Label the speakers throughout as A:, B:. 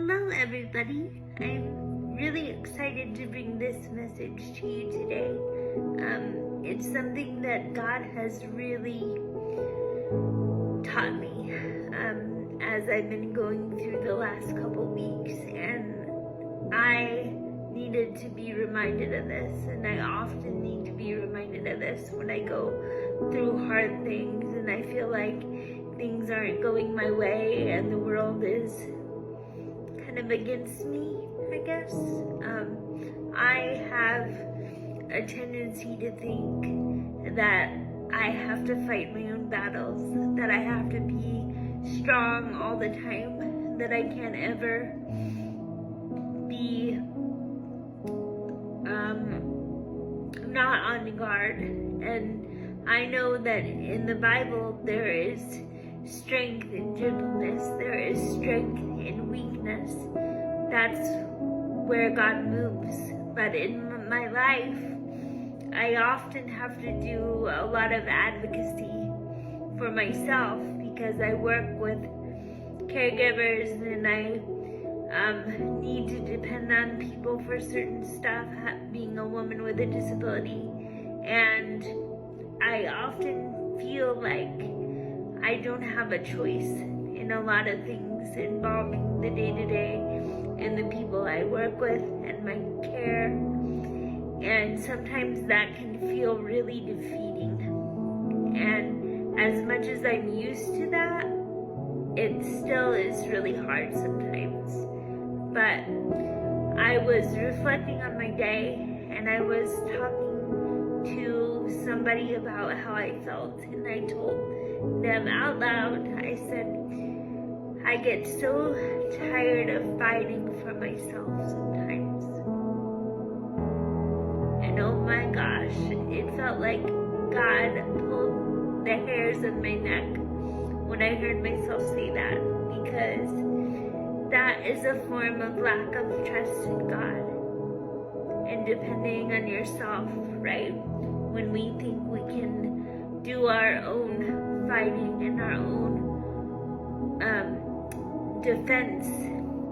A: Hello everybody, I'm really excited to bring this message to you today. It's something that God has really taught me as I've been going through the last couple weeks, and I needed to be reminded of this, and I often need to be reminded of this when I go through hard things and I feel like things aren't going my way and the world is kind of against me, I guess. I have a tendency to think that I have to fight my own battles, that I have to be strong all the time, that I can't ever be not on guard. And I know that in the Bible there is strength in gentleness, there is strength in weakness. That's where God moves. But in my life, I often have to do a lot of advocacy for myself because I work with caregivers and I need to depend on people for certain stuff, being a woman with a disability. And I often feel like I don't have a choice in a lot of things involving the day-to-day and the people I work with and my care. And sometimes that can feel really defeating. And as much as I'm used to that, it still is really hard sometimes. But I was reflecting on my day and I was talking to somebody about how I felt, and I told them out loud, I said, I get so tired of fighting for myself sometimes. And oh my gosh, it felt like God pulled the hairs of my neck when I heard myself say that, because that is a form of lack of trust in God and depending on yourself, right? When we think we can do our own fighting and our own defense,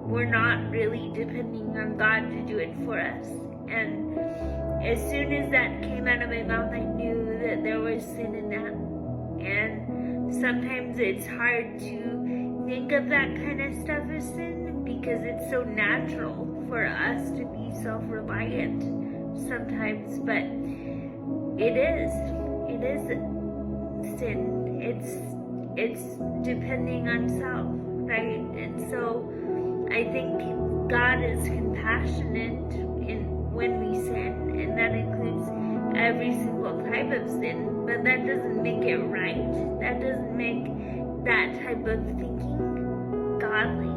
A: we're not really depending on God to do it for us. And as soon as that came out of my mouth, I knew that there was sin in that. And sometimes it's hard to think of that kind of stuff as sin because it's so natural for us to be self-reliant sometimes, but it is sin. It's depending on self, right? And so I think God is compassionate when we sin, and that includes every single type of sin, but that doesn't make it right. That doesn't make that type of thinking godly,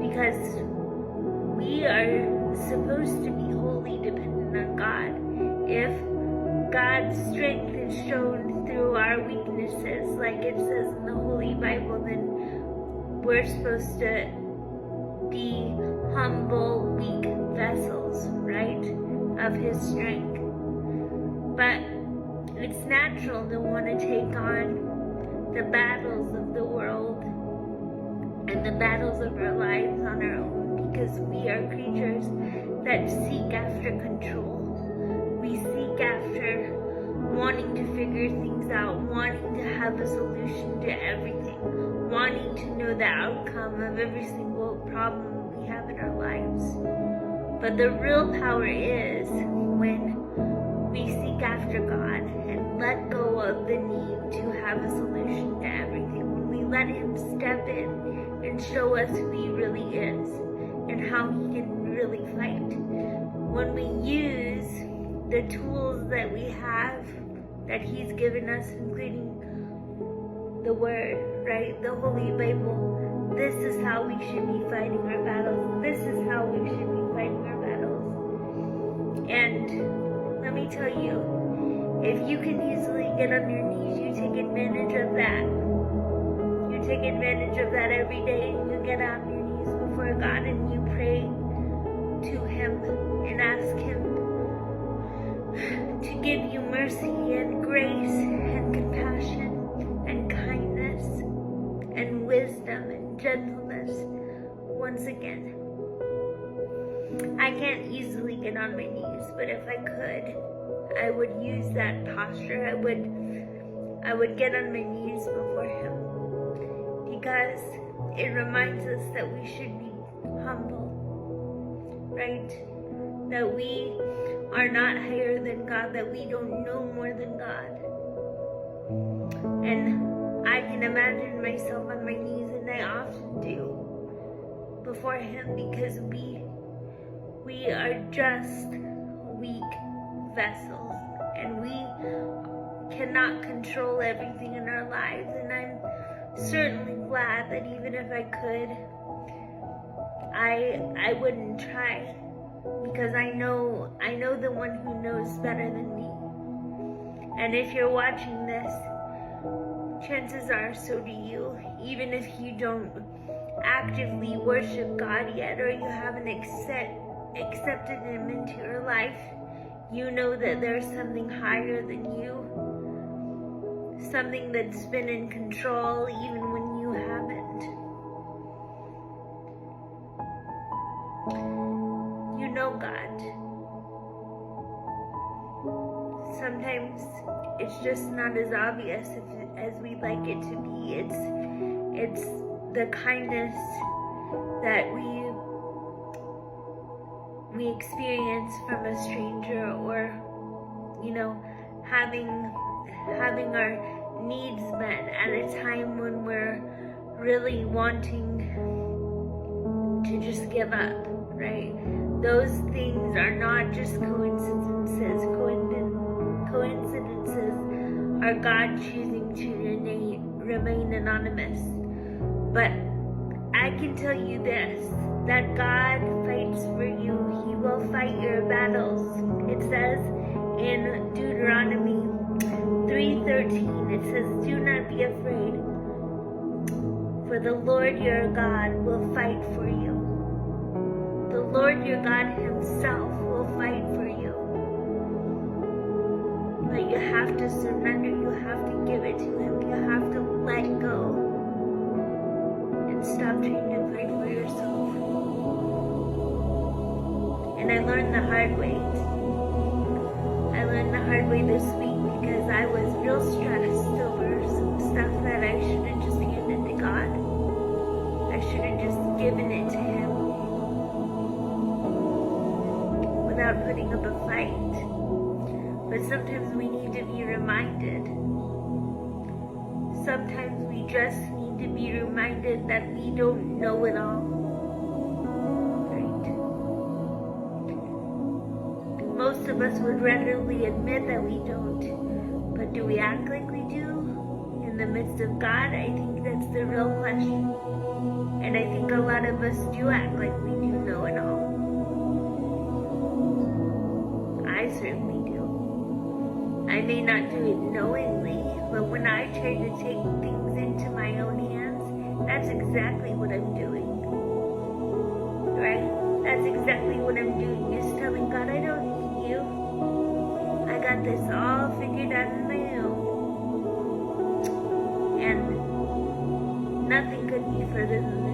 A: because we are supposed to be wholly dependent on God. If God's strength is shown through our weaknesses, like it says in the Holy Bible, then we're supposed to be humble, weak vessels, right, of His strength. But it's natural to want to take on the battles of the world and the battles of our lives on our own, because we are creatures that seek after control. We seek after wanting to figure things out, wanting to have a solution to everything, wanting to know the outcome of every single problem we have in our lives. But the real power is when we seek after God and let go of the need to have a solution to everything. When we let Him step in and show us who He really is and how He can really fight. When we use the tools that we have, that He's given us, including the Word, right? The Holy Bible. This is how we should be fighting our battles. This is how we should be fighting our battles. And let me tell you, if you can easily get on your knees, you take advantage of that. You take advantage of that every day, and you get on your knees before God and you pray to Him and ask Him to give you mercy and grace and compassion and kindness and wisdom and gentleness once again, I can't easily get on my knees, but if I could, I would use that posture. I would get on my knees before him, because it reminds us that we should be humble, right? That we are not higher than God, that we don't know more than God. And I can imagine myself on my knees, and I often do, before him, because we are just weak vessels, and we cannot control everything in our lives. And I'm certainly glad that even if I could, I wouldn't try, because I know the one who knows better than me. And if you're watching this, chances are so do you. Even if you don't actively worship God yet, or you haven't accepted him into your life, you know that there's something higher than you, something that's been in control even when you haven't. You know God. Sometimes it's just not as obvious as we'd like it to be. It's the kindness that we experience from a stranger, or having our needs met at a time when we're really wanting to just give up, right? Those things are not just coincidences. Coincidences are God choosing to remain anonymous. But I can tell you this, that God fights for you. He will fight your battles. It says in Deuteronomy 3:13, it says, "Do not be afraid, for the Lord your God will fight for you." The Lord your God himself will fight for you. But you have to surrender. You have to give it to him. You have to let go and stop trying to fight for yourself. And I learned the hard way. I learned the hard way this week, because I was real stressed over some stuff that I should have just handed to God. I should have just given it to him without putting up a fight. But sometimes we need to be reminded. Sometimes we just need to be reminded that we don't know it all. Right? Most of us would readily admit that we don't. But do we act like we do in the midst of God? I think that's the real question. And I think a lot of us do act like we do know it all. I certainly do. I may not do it knowingly, but when I try to take things into my own hands, that's exactly what I'm doing. Right? That's exactly what I'm doing, is telling God, I don't need you. I got this all figured out on my own. And nothing could be further than